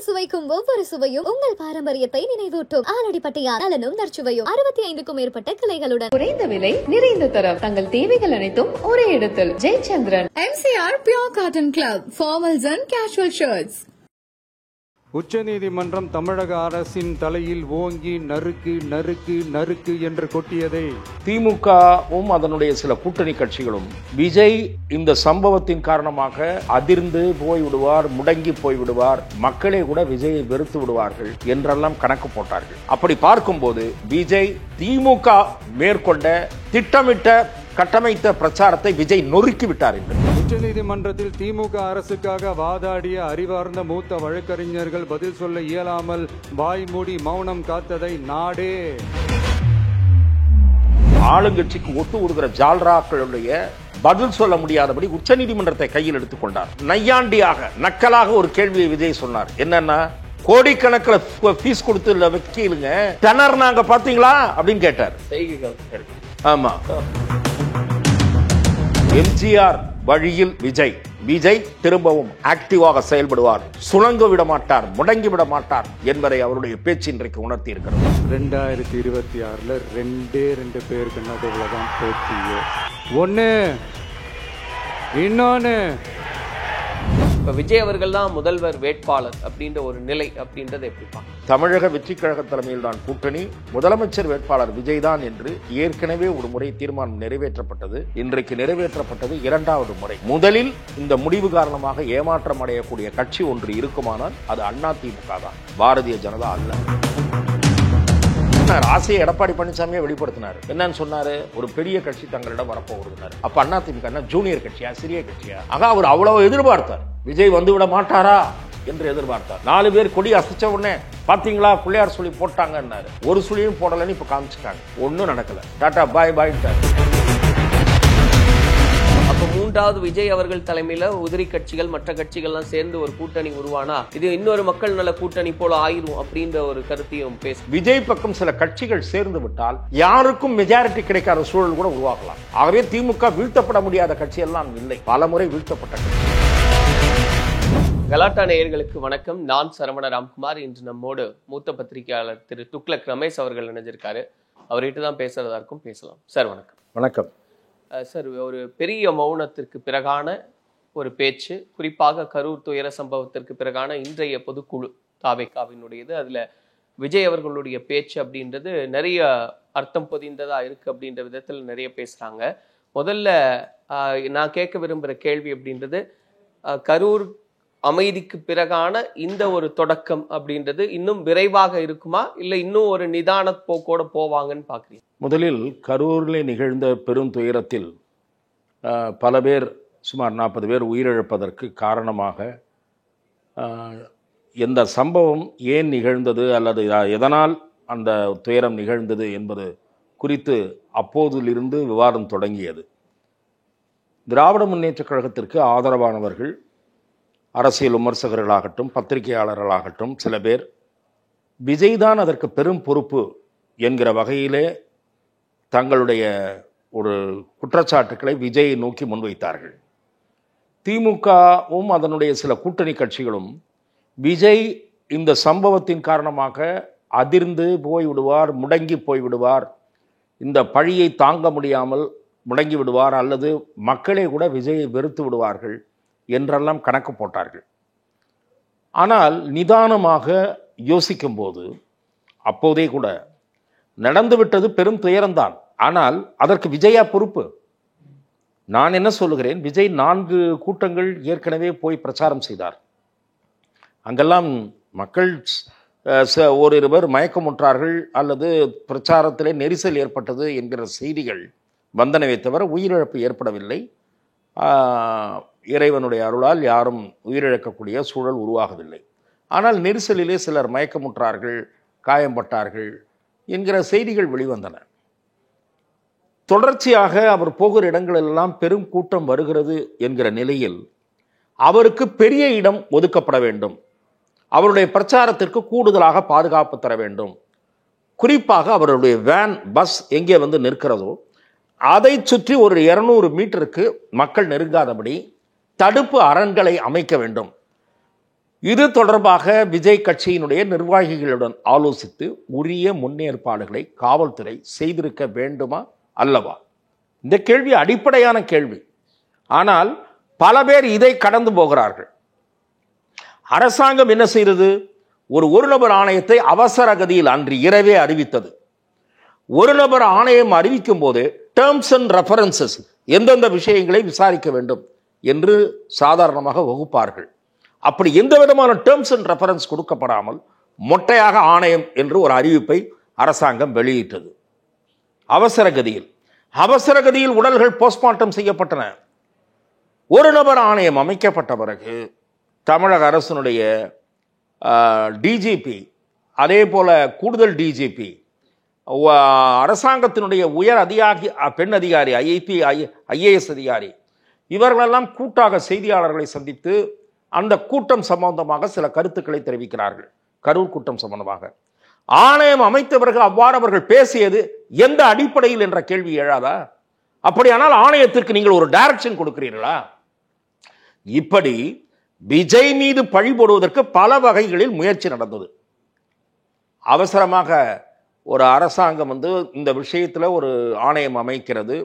சுவைக்கும் ஒவ்வொரு சுவையும் உங்கள் பாரம்பரியத்தை நினைவூட்டும். ஆலடிப்பட்டியார் நலனும் நற்சுவையும் 65க்கும் மேற்பட்ட கிளைகளுடன் குறைந்த விலை நிறைந்த தரம். தங்கள் தேவைகள் அனைத்தும் ஒரே இடத்தில். Jayachandran. MCR Pure Cotton Club, formals and casual shirts. உச்சநீதிமன்றம் தமிழக அரசின் தலையில் ஓங்கி நறுக்கு நறுக்கு நறுக்கு என்று கொட்டியதை திமுகவும் அதனுடைய சில கூட்டணி கட்சிகளும் விஜய் இந்த சம்பவத்தின் காரணமாக அதிர்ந்து போய்விடுவார், முடங்கி போய்விடுவார், மக்களே கூட விஜயை வெறுத்து விடுவார்கள் என்றெல்லாம் கணக்கு போட்டார்கள். அப்படி பார்க்கும்போது விஜய் திமுக மேற்கொண்ட திட்டமிட்ட கட்டமைத்த பிரச்சாரத்தை விஜய் நொறுக்கி விட்டார் என்று உச்சநீதிமன்றத்தில் திமுக அரசுக்காக வாதாடிய அறிவார்ந்த மூத்த வழக்கறிஞர்கள் பதில் சொல்ல இயலாமல் வாய்மூடி மௌனம் காத்ததை நாடே ஆளுங்கட்சிக்கு ஒத்து விடுகிற ஜால்ராக்களுடைய பதில் சொல்ல முடியாதபடி உச்சநீதிமன்றத்தை கையில் எடுத்துக் கொண்டார். நையாண்டியாக நக்கலாக ஒரு கேள்வியை விஜய் சொன்னார். என்னன்னா, கோடிக்கணக்கில் ஃபீஸ் கொடுத்து வக்கீலுங்க திணறாங்க பாத்தீங்களா அப்படின்னு கேட்டார். ஆமா, எம்ஜிஆர் வழியில் விஜய் விஜய் திரும்பவும் ஆக்டிவாக செயல்படுவார், சுணங்க விட மாட்டார், முடங்கி விட மாட்டார் என்பதை அவருடைய பேச்சு இன்றைக்கு உணர்த்தி இருக்கிறது. 2026 ரெண்டு பேருக்கு நடுவுலதான் போட்டியே. ஒண்ணு இன்னொன்னு இப்போ விஜய் அவர்கள் தான் முதல்வர் வேட்பாளர் அப்படின்ற ஒரு நிலை அப்படின்றத எப்படி தமிழக வெற்றி கழக தலைமையில் தான் கூட்டணி, முதலமைச்சர் வேட்பாளர் விஜய் தான் என்று ஏற்கனவே ஒரு முறை தீர்மானம் நிறைவேற்றப்பட்டது. இன்றைக்கு நிறைவேற்றப்பட்டது இரண்டாவது முறை. முதலில் இந்த முடிவு காரணமாக ஏமாற்றம் அடையக்கூடிய கட்சி ஒன்று இருக்குமானால் அது அதிமுக தான், பாரதிய ஜனதா அல்ல. ஆசையை எடப்பாடி பழனிசாமியை வெளிப்படுத்தினார். என்னன்னு சொன்னாரு, ஒரு பெரிய கட்சி தங்களிடம் வரப்போகிறார். அப்ப அதிமுக ஜூனியர் கட்சியா, சிறிய கட்சியா? ஆக அவர் அவ்வளவு எதிர்பார்த்தார், விஜய் வந்து விட மாட்டாரா என்று எதிர்பார்த்தார். 4 பேர் கொடி அசைச்ச உடனே பாத்தீங்களா பிள்ளையார் சொல்லி போட்டாங்கன்னாரு. ஒரு சுழியும் போடலன்னு இப்ப காமிச்சிட்டாங்க. ஒன்னும் நடக்கல. டாடா பாய் பாய். அப்ப 3வது விஜய் அவர்கள் தலைமையில உதிரி கட்சிகள் மற்ற கட்சிகள்லாம் சேர்ந்து ஒரு கூட்டணி உருவானா இது இன்னொரு மக்கள் நல கூட்டணி போல ஆயிரும் அப்படின்ற ஒரு கருத்தையும் பேச விஜய் பக்கம் சில கட்சிகள் சேர்ந்து விட்டால் யாருக்கும் மெஜாரிட்டி கிடைக்காத சூழல் கூட உருவாக்கலாம். ஆகவே திமுக வீழ்த்தப்பட முடியாத கட்சி எல்லாம் இல்லை, பல முறை வீழ்த்தப்பட்ட கட்சி. கலாட்டா நேயர்களுக்கு வணக்கம். நான் சரவண ராம்குமார். இன்று நம்மோடு மூத்த பத்திரிகையாளர் திரு துக்ளக் ரமேஷ் அவர்கள் இணைஞ்சிருக்காரு. அவர்கிட்ட தான் பேசுறதா இருக்கும், பேசலாம். சார் வணக்கம். வணக்கம் சார். ஒரு பெரிய மௌனத்திற்கு பிறகான ஒரு பேச்சு, குறிப்பாக கரூர் துயர சம்பவத்திற்கு பிறகான இன்றைய பொதுக்குழு தாவேகாவினுடையது. அதுல விஜய் அவர்களுடைய பேச்சு அப்படின்றது நிறைய அர்த்தம் பொதிந்ததா இருக்கு அப்படின்ற விதத்தில் நிறைய பேசுறாங்க. முதல்ல நான் கேட்க விரும்புகிற கேள்வி அப்படின்றது, கரூர் அமைதிக்கு பிறகான இந்த ஒரு தொடக்கம் அப்படின்றது இன்னும் விரைவாக இருக்குமா, இல்லை இன்னும் ஒரு நிதான போக்கோட போவாங்கன்னு பாக்குறீங்க? முதலில் கரூரில் நிகழ்ந்த பெரும் துயரத்தில் பல பேர், சுமார் 40 பேர் உயிரிழப்பதற்கு காரணமாக எந்த சம்பவம் ஏன் நிகழ்ந்தது அல்லது எதனால் அந்த துயரம் நிகழ்ந்தது என்பது குறித்து அப்போதிலிருந்து விவாதம் தொடங்கியது. திராவிட முன்னேற்றக் கழகத்திற்கு ஆதரவானவர்கள், அரசியல் விமர்சகர்களாகட்டும், பத்திரிகையாளர்களாகட்டும், சில பேர் விஜய் தான் அதற்கு பெரும் பொறுப்பு என்கிற வகையிலே தங்களுடைய ஒரு குற்றச்சாட்டுக்களை விஜயை நோக்கி முன்வைத்தார்கள். திமுகவும் அதனுடைய சில கூட்டணி கட்சிகளும் விஜய் இந்த சம்பவத்தின் காரணமாக அதிர்ந்து போய்விடுவார், முடங்கி போய்விடுவார், இந்த பழியை தாங்க முடியாமல் முடங்கி விடுவார், அல்லது மக்களே கூட விஜயை வெறுத்து விடுவார்கள் என்றெல்லாம் கணக்கு போட்டார்கள். ஆனால் நிதானமாக யோசிக்கும் போது அப்போதே கூட நடந்துவிட்டது பெரும் துயரம்தான். ஆனால் அதற்கு விஜயா பொறுப்பு? நான் என்ன சொல்லுகிறேன், விஜய் 4 கூட்டங்கள் ஏற்கனவே போய் பிரச்சாரம் செய்தார். அங்கெல்லாம் மக்கள் ஓரிருவர் மயக்கமுற்றார்கள் அல்லது பிரச்சாரத்திலே நெரிசல் ஏற்பட்டது என்கிற செய்திகள் வந்தனவே தவிர உயிரிழப்பு ஏற்படவில்லை. இறைவனுடைய அருளால் யாரும் உயிரிழக்கக்கூடிய சூழல் உருவாகவில்லை. ஆனால் நெரிசலிலே சிலர் மயக்கமுற்றார்கள், காயம்பட்டார்கள் என்கிற செய்திகள் வெளிவந்தன. தொடர்ச்சியாக அவர் போகிற இடங்களெல்லாம் பெரும் கூட்டம் வருகிறது என்கிற நிலையில் அவருக்கு பெரிய இடம் ஒதுக்கப்பட வேண்டும், அவருடைய பிரச்சாரத்திற்கு கூடுதலாக பாதுகாப்பு தர வேண்டும். குறிப்பாக அவருடைய வேன், பஸ் எங்கே வந்து நிற்கிறதோ அதை சுற்றி ஒரு 200 மீட்டருக்கு மக்கள் நெருங்காதபடி தடுப்பு அரண்களை அமைக்க வேண்டும். இது தொடர்பாக விஜய் கட்சியினுடைய நிர்வாகிகளுடன் ஆலோசித்து உரிய முன்னேற்பாடுகளை காவல்துறை செய்திருக்க வேண்டுமா அல்லவா? இந்த கேள்வி அடிப்படையான கேள்வி. ஆனால் பல பேர் இதை கடந்து போகிறார்கள். அரசாங்கம் என்ன செய்தது? ஒரு நபர் ஆணையத்தை அவசர கதியில் அன்று இரவே அறிவித்தது. ஒரு நபர் ஆணையம் அறிவிக்கும் போது டேர்ம்ஸ் அண்ட் ரெஃபரன்சஸ், எந்தெந்த விஷயங்களை விசாரிக்க வேண்டும் என்று சாதாரணமாக வகுப்பார்கள். அப்படி எந்த விதமான டேர்ம்ஸ் அண்ட் ரெஃபரன்ஸ் கொடுக்கப்படாமல் மொட்டையாக ஆணையம் என்று ஒரு அறிவிப்பை அரசாங்கம் வெளியிட்டது. அவசர கதியில் உடல்கள் போஸ்ட்மார்ட்டம் செய்யப்பட்டன. ஒரு நபர் ஆணையம் அமைக்கப்பட்ட பிறகு தமிழக அரசினுடைய டிஜிபி, அதே போல கூடுதல் டிஜிபி, அரசாங்கத்தினுடைய உயர் பெண் அதிகாரி, ஐஐபி, ஐஏஎஸ் அதிகாரி, இவர்களெல்லாம் கூட்டாக செய்தியாளர்களை சந்தித்து அந்த கூட்டம் சம்பந்தமாக சில கருத்துக்களை தெரிவிக்கிறார்கள். கரூர் கூட்டம் சம்பந்தமாக ஆணையம் அமைத்த பிறகு அவ்வாறு அவர்கள் பேசியது எந்த அடிப்படையில் என்ற கேள்வி எழாதா? அப்படியானால் ஆணையத்திற்கு நீங்கள் ஒரு டைரக்ஷன் கொடுக்கிறீர்களா? இப்படி விஜய் மீது பழி போடுவதற்கு பல வகைகளில் முயற்சி நடந்தது. அவசரமாக ஒரு அரசாங்கம் இந்த விஷயத்தில் ஒரு ஆணையம் அமைக்கிறது.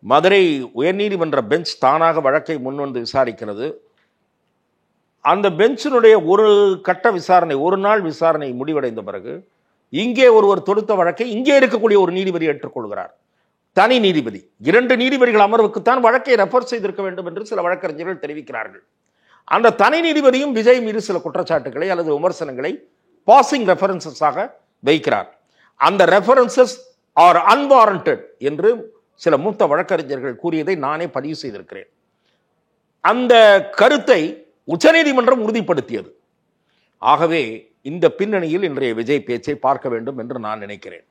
மதுரை உயர்நீதிமன்ற பெஞ்ச் தானாக வழக்கை முன்வந்து விசாரிக்கிறது. அந்த பெஞ்சினுடைய ஒரு கட்ட விசாரணை, ஒரு நாள் விசாரணை முடிவடைந்த பிறகு இங்கே ஒருவர் தொடுத்த வழக்கை இங்கே இருக்கக்கூடிய ஒரு நீதிபதி ஏற்றுக்கொள்கிறார். தனி நீதிபதி, 2 நீதிபதிகள் அமர்வுக்குத்தான் வழக்கை ரெஃபர் செய்திருக்க வேண்டும் என்று சில வழக்கறிஞர்கள் தெரிவிக்கிறார்கள். அந்த தனி நீதிபதியும் விஜய் மீது சில குற்றச்சாட்டுகளை அல்லது விமர்சனங்களை பாசிங் ரெஃபரன்சஸாக வைக்கிறார். அந்த ரெஃபரன்சஸ் ஆர் அன்வாரண்டட் என்று சில மூத்த வழக்கறிஞர்கள் கூறியதை நானே பதிவு செய்திருக்கிறேன். அந்த கருத்தை உச்சநீதிமன்றம் உறுதிப்படுத்தியது. ஆகவே இந்த பின்னணியில் இன்றைய விஜய் பேச்சை பார்க்க வேண்டும் என்று நான் நினைக்கிறேன்.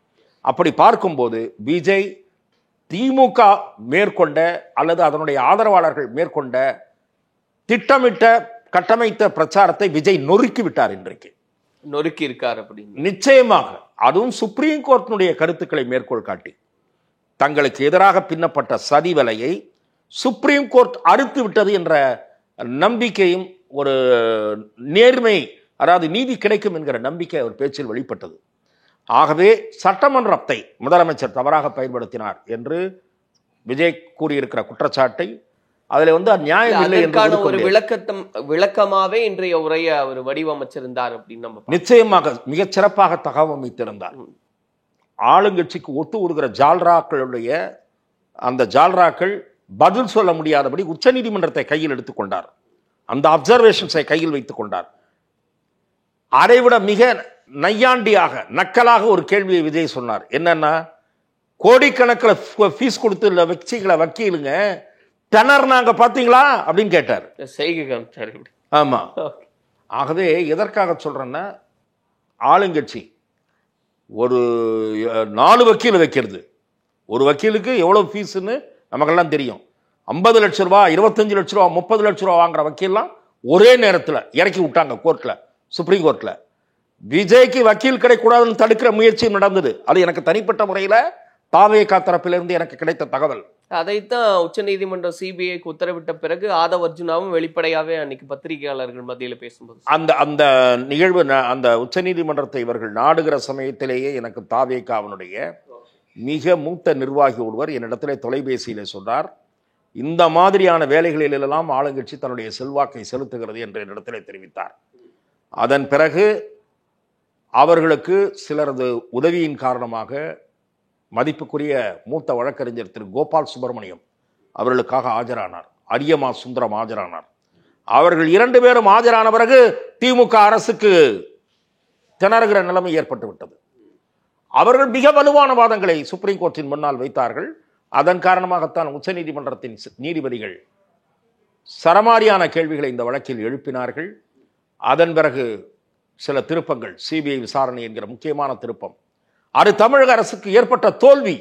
அப்படி பார்க்கும்போது விஜய் திமுக மேற்கொண்ட அல்லது அதனுடைய ஆதரவாளர்கள் மேற்கொண்ட திட்டமிட்ட கட்டமைத்த பிரச்சாரத்தை விஜய் நொறுக்கி விட்டார். இன்றைக்கு நொறுக்கி இருக்கார். அப்படின்னு நிச்சயமாக, அதுவும் சுப்ரீம் கோர்ட்டினுடைய கருத்துக்களை மேற்கோள் காட்டி தங்களுக்கு எதிராக பின்னப்பட்ட சதி வலையை சுப்ரீம் கோர்ட் அறுத்து விட்டது என்ற நம்பிக்கையும் ஒரு நேர்மை, அதாவது நீதி கிடைக்கும் என்கிற நம்பிக்கை அவர் பேச்சில் வெளிப்பட்டது. ஆகவே சட்டமன்றத்தை முதலமைச்சர் தவறாக பயன்படுத்தினார் என்று விஜய் கூறியிருக்கிற குற்றச்சாட்டை அதில் நியாயம் இல்லை என்று ஒரு விளக்கமாவே இன்றைய உரையை அவர் வடிவமைச்சிருந்தார் அப்படின்னு நம்ம நிச்சயமாக மிகச் சிறப்பாக தகவமைத்திருந்தார். ஆளுங்கட்சிக்கு ஒத்து வருகிற ஜால்ராக்களுடைய அந்த ஜால்ராக்கள் பதில் சொல்ல முடியாதபடி உச்சநீதிமன்றத்தை கையில் எடுத்துக்கொண்டார். அந்த அப்சர்வேஷன்ஸை கையில் வைத்துக் கொண்டார். அதைவிட மிக நையாண்டியாக நக்கலாக ஒரு கேள்வியை விஜய் சொன்னார். என்னன்னா, கோடிக்கணக்கில் ஃபீஸ் கொடுத்து வச்சிகளை வக்கீலுங்க திணறினாங்க பாத்தீங்களா அப்படின்னு கேட்டார். ஆமா. ஆகவே எதற்காக சொல்றேன்னா, ஆளுங்கட்சி ஒரு 4 வக்கீல் வைக்கிறது. ஒரு வக்கீலுக்கு எவ்வளவு ஃபீஸ்ன்னு நமக்கெல்லாம் தெரியும். 50 லட்சம் ரூபா, 25 லட்சம் ரூபா, 30 லட்சம் ரூபா வாங்குற வக்கீல்லாம் ஒரே நேரத்தில் இறக்கி விட்டாங்க கோர்ட்ல, சுப்ரீம் கோர்ட்ல. விஜய்க்கு வக்கீல் கிடைக்கூடாதுன்னு தடுக்கிற முயற்சியும் நடந்தது. அது எனக்கு தனிப்பட்ட முறையில் தாவேகா தரப்பிலிருந்து எனக்கு கிடைத்த தகவல். அதைத்தான் உச்சநீதிமன்றம் சிபிஐக்கு உத்தரவிட்ட பிறகு ஆதவ் அர்ஜுனாவும் வெளிப்படையாவே அன்னைக்கு பத்திரிகையாளர்கள் மத்தியில் பேசும்போது அந்த நிகழ்வு, அந்த உச்சநீதிமன்றத்தை இவர்கள் நாடுகிற சமயத்திலேயே எனக்கு தாவேகாவினுடைய மிக மூத்த நிர்வாகி ஒருவர் என்னிடத்திலே தொலைபேசியிலே சொன்னார், இந்த மாதிரியான வேலைகளிலெல்லாம் ஆளுங்கட்சி தன்னுடைய செல்வாக்கை செலுத்துகிறது என்று என்னிடத்திலே தெரிவித்தார். அதன் பிறகு அவர்களுக்கு சிலரது உதவியின் காரணமாக மதிப்புக்குரிய மூத்த வழக்கறிஞர் திரு கோபால் சுப்பிரமணியம் அவர்களுக்காக ஆஜரானார். அரியமா சுந்தரம் ஆஜரானார். அவர்கள் 2 பேரும் ஆஜரான பிறகு திமுக அரசுக்கு திணறுகிற நிலைமை ஏற்பட்டு விட்டது. அவர்கள் மிக வலுவான வாதங்களை சுப்ரீம் கோர்ட்டின் முன்னால் வைத்தார்கள். அதன் காரணமாகத்தான் உச்சநீதிமன்றத்தின் நீதிபதிகள் சரமாரியான கேள்விகளை இந்த வழக்கில் எழுப்பினார்கள். அதன் பிறகு சில திருப்பங்கள், சிபிஐ விசாரணை என்கிற முக்கியமான திருப்பம், அது தமிழக அரசுக்கு ஏற்பட்ட தோல்வி.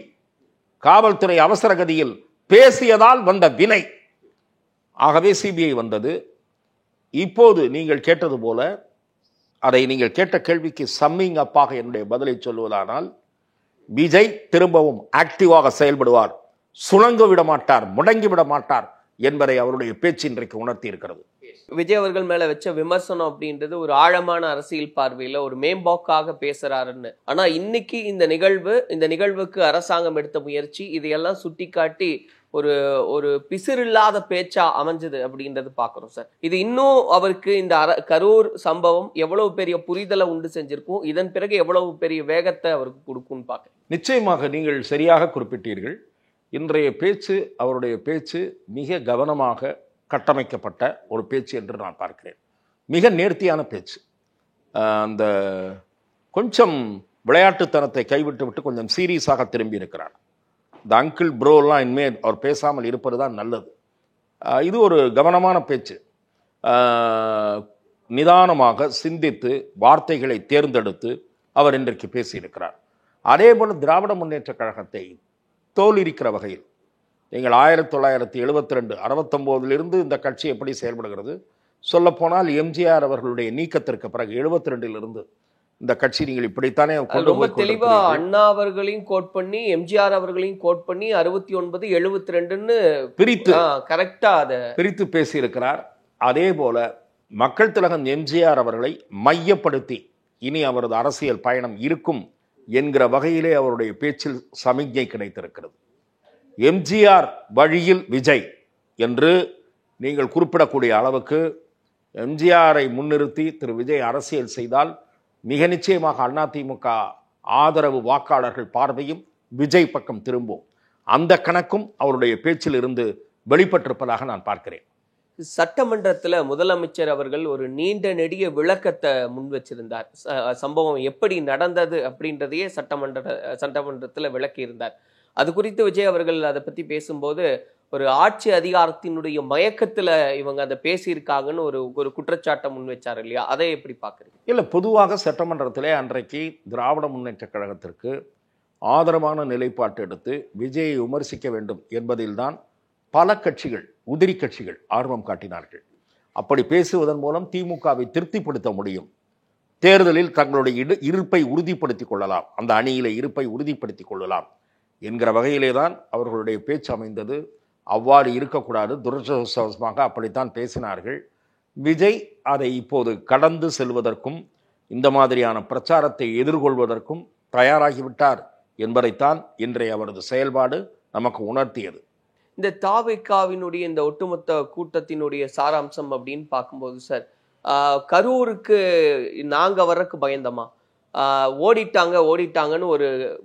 காவல்துறை அவசர கதியில் பேசியதால் வந்த வினை. ஆகவே சிபிஐ வந்தது. இப்போது நீங்கள் கேட்டது போல, அதை நீங்கள் கேட்ட கேள்விக்கு சம்மிங் அப்பாக என்னுடைய பதிலை சொல்லுவதானால், விஜய் திரும்பவும் ஆக்டிவாக செயல்படுவார், சுணங்க விட மாட்டார், முடங்கி விட மாட்டார் என்பதை அவருடைய பேச்சு இன்றைக்கு உணர்த்தி இருக்கிறது. விஜய் அவர்கள் மேல வச்ச விமர்சனம் அப்படின்றது ஒரு ஆழமான அரசியல் பார்வையில ஒரு மேம்போக்காக பேசுறாருன்னு. ஆனா இன்னைக்கு இந்த நிகழ்வுக்கு அரசாங்கம் எடுத்த முயற்சி இதையெல்லாம் சுட்டிக்காட்டி ஒரு ஒரு பிசிறில்லாத பேச்சா அமைஞ்சது அப்படின்றது பாக்குறோம் சார். இது இன்னும் அவருக்கு இந்த கரூர் சம்பவம் எவ்வளவு பெரிய புரிதலை உண்டு செஞ்சிருக்கும், இதன் பிறகு எவ்வளவு பெரிய வேகத்தை அவருக்கு கொடுக்கும்னு பாக்க. நிச்சயமாக நீங்கள் சரியாக குறிப்பிட்டீர்கள். இன்றைய பேச்சு, அவருடைய பேச்சு மிக கவனமாக கட்டமைக்கப்பட்ட ஒரு பேச்சு என்று நான் பார்க்கிறேன். மிக நேர்த்தியான பேச்சு. அந்த கொஞ்சம் விளையாட்டுத்தனத்தை கைவிட்டு விட்டு கொஞ்சம் சீரியஸாக திரும்பி இருக்கிறார். இந்த அங்கிள் ப்ரோலாம் இனிமேல் அவர் பேசாமல் இருப்பது தான் நல்லது. இது ஒரு கவனமான பேச்சு. நிதானமாக சிந்தித்து வார்த்தைகளை தேர்ந்தெடுத்து அவர் இன்றைக்கு பேசியிருக்கிறார். அதே போல் திராவிட முன்னேற்ற கழகத்தை தோலிருக்கிற வகையில் நீங்கள் 1972 69 இந்த கட்சி எப்படி செயல்படுகிறது, சொல்லப்போனால் எம்ஜிஆர் அவர்களுடைய நீக்கத்திற்கு பிறகு 72 இந்த கட்சி நீங்கள் இப்படித்தானே ரொம்ப தெளிவா அண்ணா அவர்களையும் கோட் பண்ணி எம்ஜிஆர் அவர்களையும் கோட் பண்ணி 69 72 பிரித்து கரெக்டா அதை பிரித்து பேசியிருக்கிறார். அதே போல மக்கள் திலகம் எம்ஜிஆர் அவர்களை மையப்படுத்தி இனி அவரது அரசியல் பயணம் இருக்கும் என்கிற வகையிலே அவருடைய பேச்சில் சமிக்ஞை கிடைத்திருக்கிறது. எம்ஜிஆர் வழியில் விஜய் என்று நீங்கள் குறிப்பிடக்கூடிய அளவுக்கு எம்ஜிஆரை முன்னிறுத்தி திரு விஜய் அரசியல் செய்தால் மிக நிச்சயமாக அதிமுக ஆதரவு வாக்காளர்கள் பார்வையும் விஜய் பக்கம் திரும்பும். அந்த கணக்கும் அவருடைய பேச்சில் இருந்து வெளிப்பட்டிருப்பதாக நான் பார்க்கிறேன். சட்டமன்றத்தில் முதலமைச்சர் அவர்கள் ஒரு நீண்ட நெடிய விளக்கத்தை முன் வச்சிருந்தார். சம்பவம் எப்படி நடந்தது அப்படின்றதையே சட்டமன்றத்தில் விளக்கி இருந்தார். அது குறித்து விஜய் அவர்கள் அதை பத்தி பேசும்போது ஒரு ஆட்சி அதிகாரத்தினுடைய மயக்கத்துல இவங்க அதை பேசியிருக்காங்கன்னு ஒரு குற்றச்சாட்டை முன் வச்சார் இல்லையா, அதை எப்படி பாக்குறீங்க? இல்லை, பொதுவாக சட்டமன்றத்திலே அன்றைக்கு திராவிட முன்னேற்ற கழகத்திற்கு ஆதரவான நிலைப்பாட்டு எடுத்து விஜயை விமர்சிக்க வேண்டும் என்பதில்தான் பல கட்சிகள், உதிரி கட்சிகள் ஆர்வம் காட்டினார்கள். அப்படி பேசுவதன் மூலம் திமுகவை திருப்திப்படுத்த முடியும், தேர்தலில் தங்களுடைய இருப்பை உறுதிப்படுத்திக் கொள்ளலாம், அந்த அணியிலே இருப்பை உறுதிப்படுத்திக் கொள்ளலாம் என்கிற வகையிலே தான் அவர்களுடைய பேச்சு அமைந்தது. அவ்வாறு இருக்கக்கூடாது, துரதிர்ஷ்டவசமாக அப்படித்தான் பேசினார்கள். விஜய் அதை இப்போது கடந்து செல்வதற்கும் இந்த மாதிரியான பிரச்சாரத்தை எதிர்கொள்வதற்கும் தயாராகிவிட்டார் என்பதைத்தான் இன்றைய அவரது செயல்பாடு நமக்கு உணர்த்தியது. இந்த தாவேக்காவினுடைய இந்த ஒட்டுமொத்த கூட்டத்தினுடைய சாராம்சம் அப்படின்னு பார்க்கும்போது சார், கரூருக்கு நாங்க வர்றதுக்கு பயந்தமா, ஓடிட்டாங்கன்னு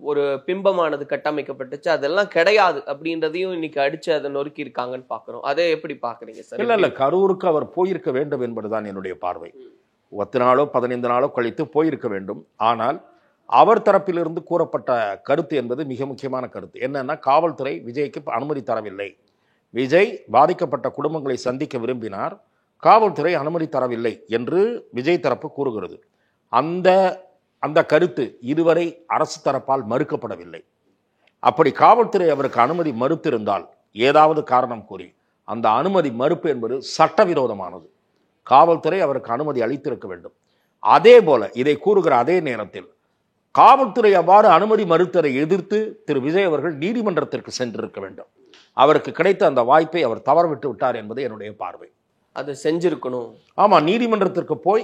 ஒரு பிம்பமானது கட்டமைக்கப்பட்டுச்சு, அதெல்லாம் கிடையாது அப்படின்றதையும் இன்னைக்கு அடிச்சு அதை நொறுக்கி இருக்காங்கன்னு பாக்குறோம். அதை எப்படி பாக்குறீங்க சார்? இல்ல, கரூருக்கு அவர் போயிருக்க வேண்டும் என்பதுதான் என்னுடைய பார்வை. 10 நாளோ 15 நாளோ கழித்து போயிருக்க வேண்டும். ஆனால் அவர் தரப்பிலிருந்து கூறப்பட்ட கருத்து என்பது மிக முக்கியமான கருத்து. என்னன்னா, காவல்துறை விஜய்க்கு அனுமதி தரவில்லை, விஜய் பாதிக்கப்பட்ட குடும்பங்களை சந்திக்க விரும்பினார், காவல்துறை அனுமதி தரவில்லை என்று விஜய் தரப்பு கூறுகிறது. அந்த கருத்து இதுவரை அரசு தரப்பால் மறுக்கப்படவில்லை. அப்படி காவல்துறை அவருக்கு அனுமதி மறுத்திருந்தால் ஏதாவது காரணம் கூறி அந்த அனுமதி மறுப்பு என்பது சட்டவிரோதமானது. காவல்துறை அவருக்கு அனுமதி அளித்திருக்க வேண்டும். அதே போல இதை கூறுகிற அதே நேரத்தில் காவல்துறை அவ்வாறு அனுமதி மறுத்ததை எதிர்த்து திரு விஜய் அவர்கள் நீதிமன்றத்திற்கு சென்றிருக்க வேண்டும். அவருக்கு கிடைத்த அந்த வாய்ப்பை அவர் தவறவிட்டு விட்டார் என்பது என்னுடைய பார்வை. அது செஞ்சிருக்கணும். ஆமா, நீதிமன்றத்திற்கு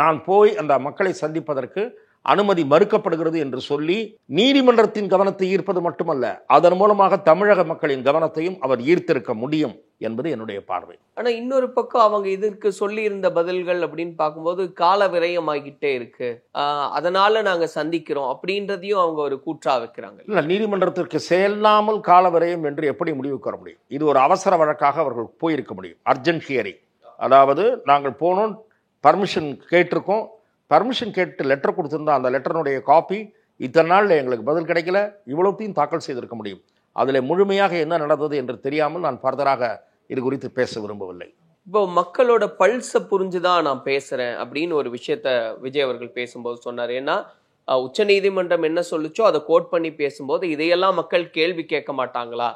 நான் போய் அந்த மக்களை சந்திப்பதற்கு அனுமதி மறுக்கப்படுகிறது என்று சொல்லி நீதிமன்றத்தின் கவனத்தை ஈர்ப்பது மட்டுமல்ல, அதன் மூலமாக தமிழக மக்களின் கவனத்தையும் அவர் ஈர்த்திருக்க முடியும் என்பது என்னுடைய பார்வை. ஆனா இன்னொரு பக்கம் அவங்க இதற்கு சொல்லி இருந்த பதில்கள் அப்படின்னு பார்க்கும்போது கால விரயமாகிட்டே இருக்கு, அதனால நாங்க சந்திக்கிறோம் அப்படின்றதையும் அவங்க ஒரு கூற்றா வைக்கிறாங்க. இல்ல, நீதிமன்றத்திற்கு செல்லாமல் கால விரயம் என்று எப்படி முடிவுக்கு வர முடியும்? இது ஒரு அவசர வழக்காக அவர்கள் போயிருக்க முடியும். அர்ஜென்ட் ஹியரிங், அதாவது நாங்கள் போனோம், பர்மிஷன் கேட்டிருக்கோம், பர்மிஷன் கேட்டு லெட்டர் கொடுத்துருந்தா அந்த லெட்டருடைய காப்பி இத்தனை நாளில் எங்களுக்கு பதில் கிடைக்கல, இவ்வளோத்தையும் தாக்கல் செய்திருக்க முடியும். அதில் முழுமையாக என்ன நடந்தது என்று தெரியாமல் நான் ஃபர்தராக இது குறித்து பேச விரும்பவில்லை. இப்போ மக்களோட பல்ஸை புரிஞ்சுதான் நான் பேசுறேன் அப்படின்னு ஒரு விஷயத்த விஜய் அவர்கள் பேசும்போது சொன்னார். ஏன்னா உச்ச நீதிமன்றம் என்ன சொல்லுச்சோ அதை கோட் பண்ணி பேசும்போது இதையெல்லாம் மக்கள் கேள்வி கேட்க மாட்டாங்களா,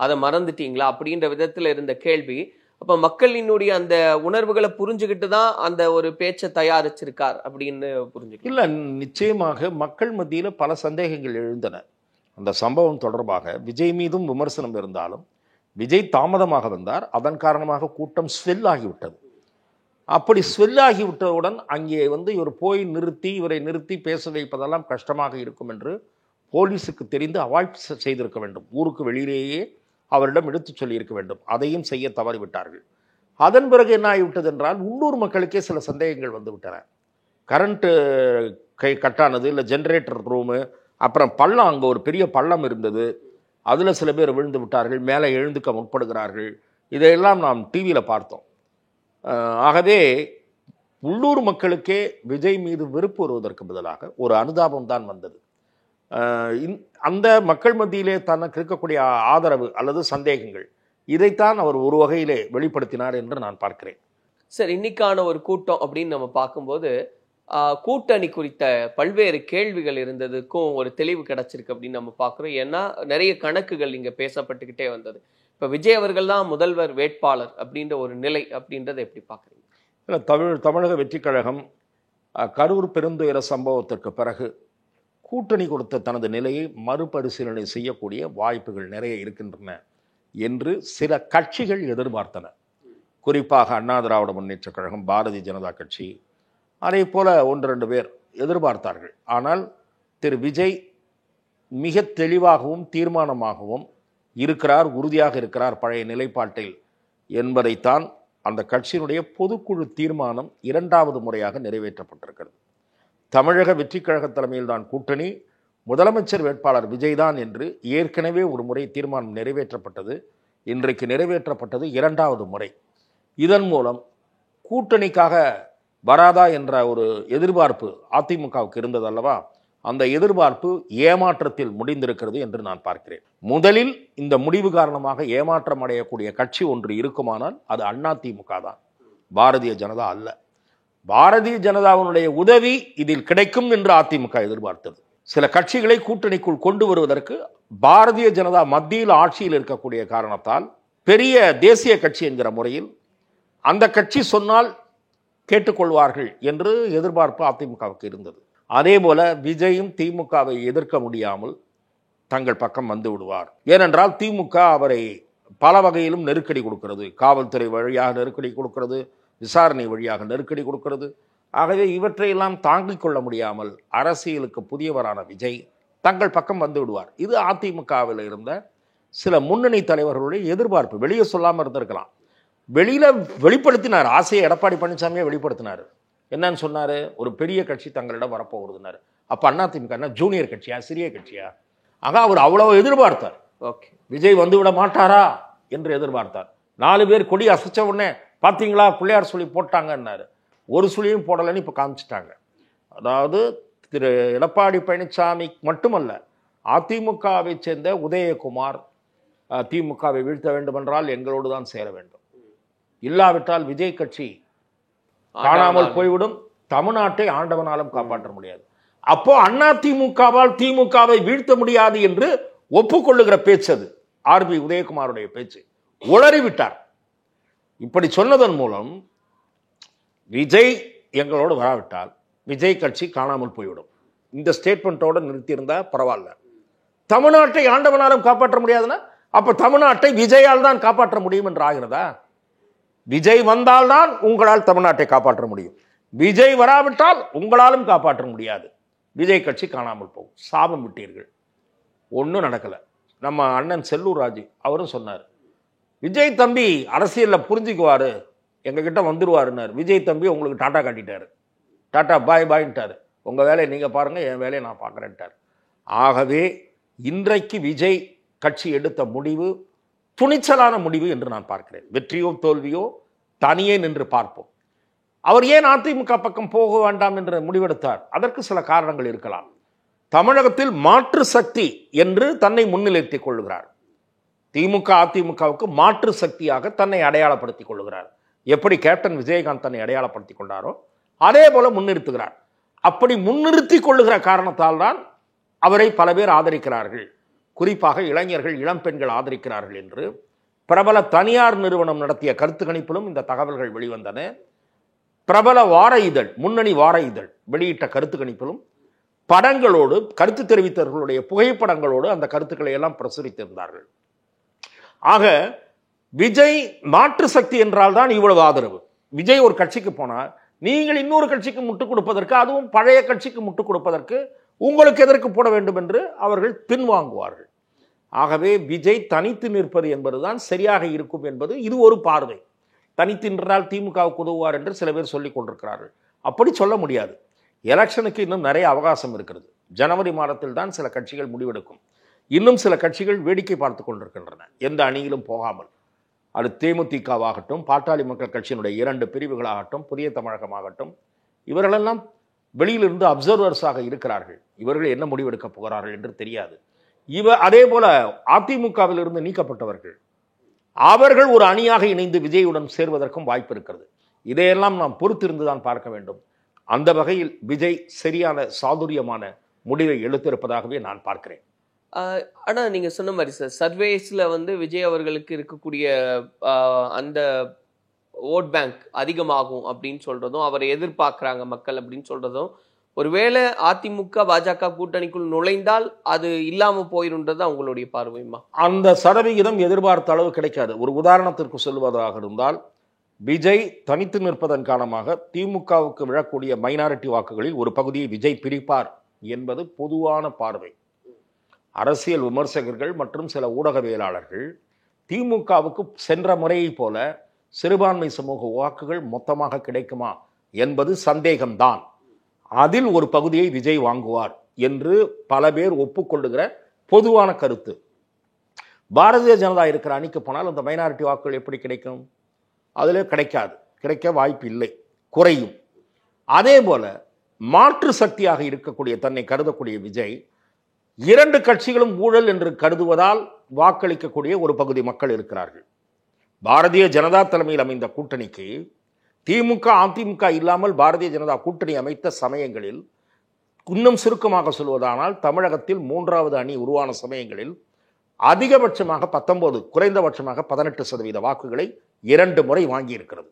அதை மறந்துட்டீங்களா அப்படின்ற விதத்தில் இருந்த கேள்வி. அப்ப மக்களினுடைய அந்த உணர்வுகளை புரிஞ்சுக்கிட்டு தான் அந்த ஒரு பேச்சை தயாரிச்சிருக்கார் அப்படின்னு புரிஞ்சுக்க. இல்ல, நிச்சயமாக மக்கள் மத்தியில் பல சந்தேகங்கள் எழுந்தன. அந்த சம்பவம் தொடர்பாக விஜய் மீதும் விமர்சனம் இருந்தாலும் விஜய் தாமதமாக வந்தார். அதன் காரணமாக கூட்டம் ஸ்வெல் ஆகிவிட்டது. அப்படி ஸ்வெல் ஆகிவிட்டவுடன் அங்கே இவர் போய் இவரை நிறுத்தி பேச வைப்பதெல்லாம் கஷ்டமாக இருக்கும் என்று போலீஸுக்கு தெரிந்து அவாய்ட் செய்திருக்க வேண்டும். ஊருக்கு வெளியிலேயே அவரிடம் எடுத்துச் சொல்லியிருக்க வேண்டும். அதையும் செய்ய தவறிவிட்டார்கள். அதன் பிறகு என்ன ஆகிவிட்டது என்றால், உள்ளூர் மக்களுக்கே சில சந்தேகங்கள் வந்துவிட்டன. கரண்ட்டு கட்டானது, இல்லை ஜென்ரேட்டர் ரூமு, அப்புறம் பள்ளம், அங்கே ஒரு பெரிய பள்ளம் இருந்தது, அதில் சில பேர் விழுந்து விட்டார்கள், மேலே எழுந்துக்க முற்படுகிறார்கள். இதையெல்லாம் நாம் டிவியில் பார்த்தோம். ஆகவே உள்ளூர் மக்களுக்கே விஜய் மீது வெறுப்பு வருவதற்கு பதிலாக ஒரு அனுதாபம் தான் வந்தது. அந்த மக்கள் மத்தியிலே தனக்கு இருக்கக்கூடிய ஆதரவு அல்லது சந்தேகங்கள், இதைத்தான் அவர் ஒரு வகையிலே வெளிப்படுத்தினார் என்று நான் பார்க்கிறேன். சார், இன்னைக்கான ஒரு கூட்டம் அப்படின்னு நம்ம பார்க்கும்போது கூட்டணி குறித்த பல்வேறு கேள்விகள் இருந்ததுக்கும் ஒரு தெளிவு கிடைச்சிருக்கு அப்படின்னு நம்ம பார்க்குறோம். ஏன்னா நிறைய கணக்குகள் இங்கே பேசப்பட்டுக்கிட்டே வந்தது. இப்போ விஜய் அவர்கள் தான் முதல்வர் வேட்பாளர் அப்படின்ற ஒரு நிலை அப்படின்றத எப்படி பார்க்குறீங்க? இல்லை, தமிழக வெற்றி கழகம் கரூர் பெருந்துயர சம்பவத்திற்கு பிறகு கூட்டணி கொடுத்த தனது நிலையை மறுபரிசீலனை செய்யக்கூடிய வாய்ப்புகள் நிறைய இருக்கின்றன என்று சில கட்சிகள் எதிர்பார்த்தன. குறிப்பாக அண்ணா திராவிட முன்னேற்றக் கழகம், பாரதிய ஜனதா கட்சி, அதே போல 1-2 பேர் எதிர்பார்த்தார்கள். ஆனால் திரு விஜய் மிக தெளிவாகவும் தீர்மானமாகவும் இருக்கிறார், உறுதியாக இருக்கிறார் பழைய நிலைப்பாட்டில் என்பதைத்தான் அந்த கட்சியினுடைய பொதுக்குழு தீர்மானம் 2வது முறையாக நிறைவேற்றப்பட்டிருக்கிறது. தமிழக வெற்றி கழக தலைமையில் தான் கூட்டணி, முதலமைச்சர் வேட்பாளர் விஜய் தான் என்று ஏற்கனவே ஒரு முறை தீர்மானம் நிறைவேற்றப்பட்டது. இன்றைக்கு நிறைவேற்றப்பட்டது 2வது முறை. இதன் மூலம் கூட்டணிக்காக வராதா என்ற ஒரு எதிர்பார்ப்பு அதிமுகவுக்கு இருந்தது அல்லவா, அந்த எதிர்பார்ப்பு ஏமாற்றத்தில் முடிந்திருக்கிறது என்று நான் பார்க்கிறேன். முதலில் இந்த முடிவு காரணமாக ஏமாற்றம் அடையக்கூடிய கட்சி ஒன்று இருக்குமானால் அது அதிமுக தான், பாரதிய ஜனதா அல்ல. பாரதிய ஜனதாவினுடைய உதவி இதில் கிடைக்கும் என்று அதிமுக எதிர்பார்த்தது. சில கட்சிகளை கூட்டணிக்குள் கொண்டு வருவதற்கு பாரதிய ஜனதா மத்தியில் ஆட்சியில் இருக்கக்கூடிய காரணத்தால் பெரிய தேசிய கட்சி என்கிற முறையில் அந்த கட்சி சொன்னால் கேட்டுக்கொள்வார்கள் என்று எதிர்பார்ப்பு அதிமுகவுக்கு இருந்தது. அதே போல விஜயும் திமுகவை எதிர்க்க முடியாமல் தங்கள் பக்கம் வந்து விடுவார். ஏனென்றால் திமுக அவரை பல வகையிலும் நெருக்கடி கொடுக்கிறது, காவல்துறை வழியாக நெருக்கடி கொடுக்கிறது, விசாரணை வழியாக நெருக்கடி கொடுக்கிறது. ஆகவே இவற்றையெல்லாம் தாங்கிக் கொள்ள முடியாமல் அரசியலுக்கு புதியவரான விஜய் தங்கள் பக்கம் வந்து விடுவார். இது அதிமுகவில் இருந்த சில முன்னணி தலைவர்களுடைய எதிர்பார்ப்பு. வெளியே சொல்லாமல் இருந்திருக்கலாம், வெளியில வெளிப்படுத்தினார். ஆசையை எடப்பாடி பழனிசாமியை வெளிப்படுத்தினார். என்னன்னு சொன்னாரு, ஒரு பெரிய கட்சி தங்களிடம் வரப்போகுதுன்னாரு. அப்ப அதிமுக என்ன ஜூனியர் கட்சியா, சிறிய கட்சியா? ஆக அவர் அவ்வளவு எதிர்பார்த்தார். ஓகே, விஜய் வந்து விட மாட்டாரா என்று எதிர்பார்த்தார். 4 பேர் கொடி அசைச்ச உடனே பார்த்தீங்களா பிள்ளையார் சொல்லி போட்டாங்கன்னாரு. ஒரு சுழியும் போடலைன்னு இப்போ காமிச்சிட்டாங்க. அதாவது திரு எடப்பாடி பழனிசாமி மட்டுமல்ல, அதிமுகவை சேர்ந்த உதயகுமார் திமுகவை வீழ்த்த வேண்டுமென்றால் எங்களோடு தான் சேர வேண்டும், இல்லாவிட்டால் விஜய் கட்சி காணாமல் போய்விடும், தமிழ்நாட்டை ஆண்டவனாலும் காப்பாற்ற முடியாது. அப்போ அதிமுகவால் திமுகவை வீழ்த்த முடியாது என்று ஒப்புக்கொள்ளுகிற பேச்சு அது. ஆர்பி உதயகுமாருடைய பேச்சு. உளறிவிட்டார். இப்படி சொன்னதன் மூலம் விஜய் எங்களோடு வராவிட்டால் விஜய் கட்சி காணாமல் போய்விடும். இந்த ஸ்டேட்மெண்ட்டோடு நிறுத்தியிருந்தா பரவாயில்ல. தமிழ்நாட்டை ஆண்டவனாலும் காப்பாற்ற முடியாதுன்னா அப்ப தமிழ்நாட்டை விஜயால் தான் காப்பாற்ற முடியும் என்று ஆகிறதா? விஜய் வந்தால்தான் உங்களால் தமிழ்நாட்டை காப்பாற்ற முடியும், விஜய் வராவிட்டால் உங்களாலும் காப்பாற்ற முடியாது, விஜய் கட்சி காணாமல் போகும். சாபம் விட்டீர்கள். ஒன்றும் நடக்கலை. நம்ம அண்ணன் செல்லூர் ராஜு அவரும் சொன்னார், விஜய் தம்பி அரசியலில் புரிஞ்சுக்குவாரு, எங்ககிட்ட வந்துடுவாருன்னார். விஜய் தம்பி உங்களுக்கு டாட்டா காட்டிட்டாரு, டாட்டா பாய் பாய்ன்ட்டார். உங்கள் வேலையை நீங்கள் பாருங்கள், என் வேலையை நான் பார்க்குறேன்ட்டார். ஆகவே இன்றைக்கு விஜய் கட்சி எடுத்த முடிவு துணிச்சலான முடிவு என்று நான் பார்க்கிறேன். வெற்றியோ தோல்வியோ தனியே நின்று பார்ப்போம். அவர் ஏன் அதிமுக பக்கம் போக வேண்டாம் என்று முடிவெடுத்தார்? அதற்கு சில காரணங்கள் இருக்கலாம். தமிழகத்தில் மாற்று சக்தி என்று தன்னை முன்னிலைத்துக் கொள்கிறார். திமுக அதிமுகவுக்கு மாற்று சக்தியாக தன்னை அடையாளப்படுத்திக் கொள்கிறார். எப்படி கேப்டன் விஜயகாந்த் தன்னை அடையாளப்படுத்திக் கொண்டாரோ அதே போல முன்னிறுத்துகிறார். அப்படி முன்னிறுத்திக் கொள்ளுகிற காரணத்தால் தான் அவரை பல பேர் ஆதரிக்கிறார்கள், குறிப்பாக இளைஞர்கள் இளம் பெண்கள் ஆதரிக்கிறார்கள் என்று பிரபல தனியார் நிறுவனம் நடத்திய கருத்து கணிப்பிலும் இந்த தகவல்கள் வெளிவந்தன. பிரபல வார இதழ், முன்னணி வார இதழ் வெளியிட்ட கருத்து கணிப்பிலும் படங்களோடு, கருத்து தெரிவித்தவர்களுடைய புகைப்படங்களோடு அந்த கருத்துக்களை எல்லாம் பிரசுரித்திருந்தார்கள். ஆக விஜய் மாற்று சக்தி என்றால் தான் இவ்வளவு ஆதரவு. விஜய் ஒரு கட்சிக்கு போனால் நீங்கள் இன்னொரு கட்சிக்கு முட்டுக் கொடுப்பதற்கு, அதுவும் பழைய கட்சிக்கு முட்டுக் கொடுப்பதற்கு உங்களுக்கு எதற்கு போட வேண்டும் என்று அவர்கள் பின்வாங்குவார்கள். ஆகவே விஜய் தனித்து நிற்பது என்பதுதான் சரியாக இருக்கும் என்பது இது ஒரு பார்வை. தனித்து நின்றால் திமுகவுக்கு உதவுவார் என்று சில பேர் சொல்லிக் கொண்டிருக்கிறார்கள். அப்படி சொல்ல முடியாது. எலெக்ஷனுக்கு இன்னும் நிறைய அவகாசம் இருக்கிறது. ஜனவரி மாதத்தில் தான் சில கட்சிகள் முடிவெடுக்கும். இன்னும் சில கட்சிகள் வேடிக்கை பார்த்து கொண்டிருக்கின்றன, எந்த அணியிலும் போகாமல். அது தேமுதிகவாகட்டும், பாட்டாளி மக்கள் கட்சியினுடைய 2 பிரிவுகளாகட்டும், புதிய தமிழகமாகட்டும், இவர்களெல்லாம் வெளியிலிருந்து அப்சர்வர்ஸாக இருக்கிறார்கள். இவர்கள் என்ன முடிவெடுக்கப் போகிறார்கள் என்று தெரியாது. அதே போல அதிமுகவில் இருந்து நீக்கப்பட்டவர்கள், அவர்கள் ஒரு அணியாக இணைந்து விஜயுடன் சேர்வதற்கும் வாய்ப்பு இருக்கிறது. இதையெல்லாம் நாம் பொறுத்திருந்துதான் பார்க்க வேண்டும். அந்த வகையில் விஜய் சரியான சாதுரியமான முடிவை எடுத்திருப்பதாகவே நான் பார்க்கிறேன். ஆனா நீங்க சொன்ன மாதிரி சார், சர்வேஸ்ல விஜய் அவர்களுக்கு இருக்கக்கூடிய அந்த ஓட் பேங்க் அதிகமாகும் அப்படின்னு சொல்றதும், அவரை எதிர்பார்க்கிறாங்க மக்கள் அப்படின்னு சொல்றதும், ஒருவேளை அதிமுக பாஜக கூட்டணிக்குள் நுழைந்தால் அது இல்லாம போயிருன்றது அவங்களுடைய பார்வைமா? அந்த சதவிகிதம் எதிர்பார்த்த அளவு கிடைக்காது. ஒரு உதாரணத்திற்கு சொல்வதாக இருந்தால், விஜய் தனித்து நிற்பதன் காரணமாக திமுகவுக்கு விழக்கூடிய மைனாரிட்டி வாக்குகளில் ஒரு பகுதியை விஜய் பிரிப்பார் என்பது பொதுவான பார்வை. அரசியல் விமர்சகர்கள் மற்றும் சில ஊடகவியலாளர்கள் திமுகவுக்கு சென்ற முறையை போல சிறுபான்மை சமூக வாக்குகள் மொத்தமாக கிடைக்குமா என்பது சந்தேகம்தான். அதில் ஒரு பகுதியை விஜய் வாங்குவார் என்று பல பேர் ஒப்புக்கொள்ளுகிற பொதுவான கருத்து. பாரதிய ஜனதா இருக்கிற அணிக்கு போனால் அந்த மைனாரிட்டி வாக்குகள் எப்படி கிடைக்கும்? அதில் கிடைக்காது, கிடைக்க வாய்ப்பு இல்லை, குறையும். அதே போல மாற்று சக்தியாக இருக்கக்கூடிய தன்னை கருதக்கூடிய விஜய் 2 கட்சிகளும் ஊழல் என்று கருதுவதால் வாக்களிக்கக்கூடிய ஒரு பகுதி மக்கள் இருக்கிறார்கள். பாரதிய ஜனதா தலைமையில் அமைந்த கூட்டணிக்கு திமுக அதிமுக இல்லாமல் பாரதிய ஜனதா கூட்டணி அமைத்த சமயங்களில், இன்னும் சுருக்கமாக சொல்வதானால் தமிழகத்தில் 3வது அணி உருவான சமயங்களில் அதிகபட்சமாக 19, குறைந்தபட்சமாக 18% வாக்குகளை 2 முறை வாங்கியிருக்கிறது.